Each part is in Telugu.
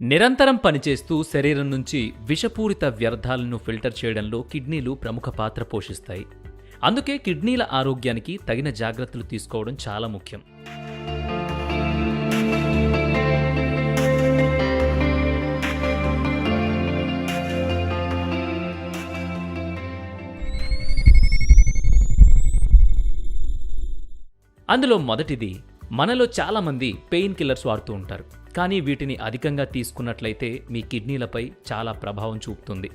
నిరంతరం పనిచేస్తూ శరీరం నుంచి విషపూరిత వ్యర్థాలను ఫిల్టర్ చేయడంలో కిడ్నీలు ప్రముఖ పాత్ర పోషిస్తాయి. అందుకే కిడ్నీల ఆరోగ్యానికి తగిన జాగ్రత్తలు తీసుకోవడం చాలా ముఖ్యం. అందులో మొదటిది, మనలో చాలామంది పెయిన్ కిల్లర్స్ వాడుతూ ఉంటారు. కానీ వీటిని అధికంగా తీసుకున్నట్లయితే మీ కిడ్నీలపై చాలా ప్రభావం చూపుతుంది.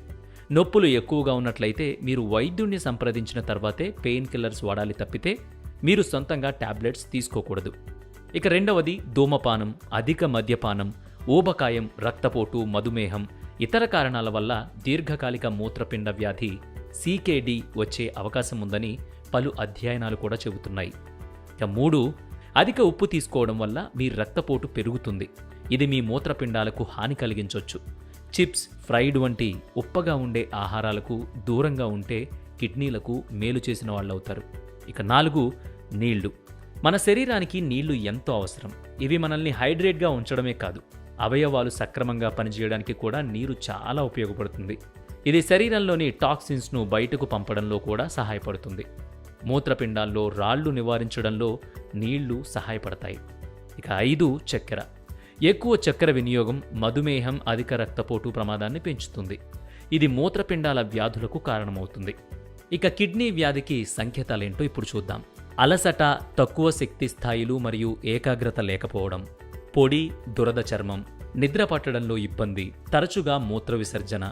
నొప్పులు ఎక్కువగా ఉన్నట్లయితే మీరు వైద్యుడిని సంప్రదించిన తర్వాతే పెయిన్ కిల్లర్స్ వాడాలి తప్పితే మీరు సొంతంగా టాబ్లెట్స్ తీసుకోకూడదు. ఇక రెండవది ధూమపానం, అధిక మద్యపానం, ఊబకాయం, రక్తపోటు, మధుమేహం, ఇతర కారణాల వల్ల దీర్ఘకాలిక మూత్రపిండ వ్యాధి CKD వచ్చే అవకాశం ఉందని పలు అధ్యయనాలు కూడా చెబుతున్నాయి. ఇక 3, అధిక ఉప్పు తీసుకోవడం వల్ల మీ రక్తపోటు పెరుగుతుంది. ఇది మీ మూత్రపిండాలకు హాని కలిగించవచ్చు. చిప్స్, ఫ్రైడ్ వంటి ఉప్పగా ఉండే ఆహారాలకు దూరంగా ఉంటే కిడ్నీలకు మేలు చేసిన వాళ్ళవుతారు. ఇక 4, నీళ్లు. మన శరీరానికి నీళ్లు ఎంతో అవసరం. ఇవి మనల్ని హైడ్రేట్గా ఉంచడమే కాదు, అవయవాలు సక్రమంగా పనిచేయడానికి కూడా నీరు చాలా ఉపయోగపడుతుంది. ఇది శరీరంలోని టాక్సిన్స్ను బయటకు పంపడంలో కూడా సహాయపడుతుంది. మూత్రపిండాల్లో రాళ్లు నివారించడంలో నీళ్లు సహాయపడతాయి. ఇక 5, చక్కెర. ఎక్కువ చక్కెర వినియోగం మధుమేహం, అధిక రక్తపోటు ప్రమాదాన్ని పెంచుతుంది. ఇది మూత్రపిండాల వ్యాధులకు కారణమవుతుంది. ఇక కిడ్నీ వ్యాధికి సంకేతాలేంటో ఇప్పుడు చూద్దాం. అలసట, తక్కువ శక్తి స్థాయిలు మరియు ఏకాగ్రత లేకపోవడం, పొడి, దురద చర్మం, నిద్ర పట్టడంలో ఇబ్బంది, తరచుగా మూత్ర విసర్జన,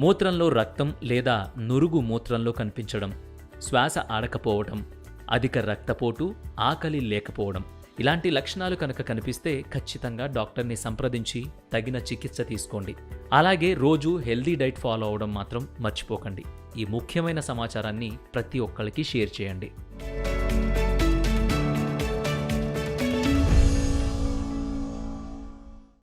మూత్రంలో రక్తం లేదా నురుగు మూత్రంలో కనిపించడం, శ్వాస ఆడకపోవడం, అధిక రక్తపోటు, ఆకలి లేకపోవడం, ఇలాంటి లక్షణాలు కనుక కనిపిస్తే ఖచ్చితంగా డాక్టర్ని సంప్రదించి తగిన చికిత్స తీసుకోండి. అలాగే రోజు హెల్దీ డైట్ ఫాలో అవడం మాత్రం మర్చిపోకండి. ఈ ముఖ్యమైన సమాచారాన్ని ప్రతి ఒక్కరికి షేర్ చేయండి.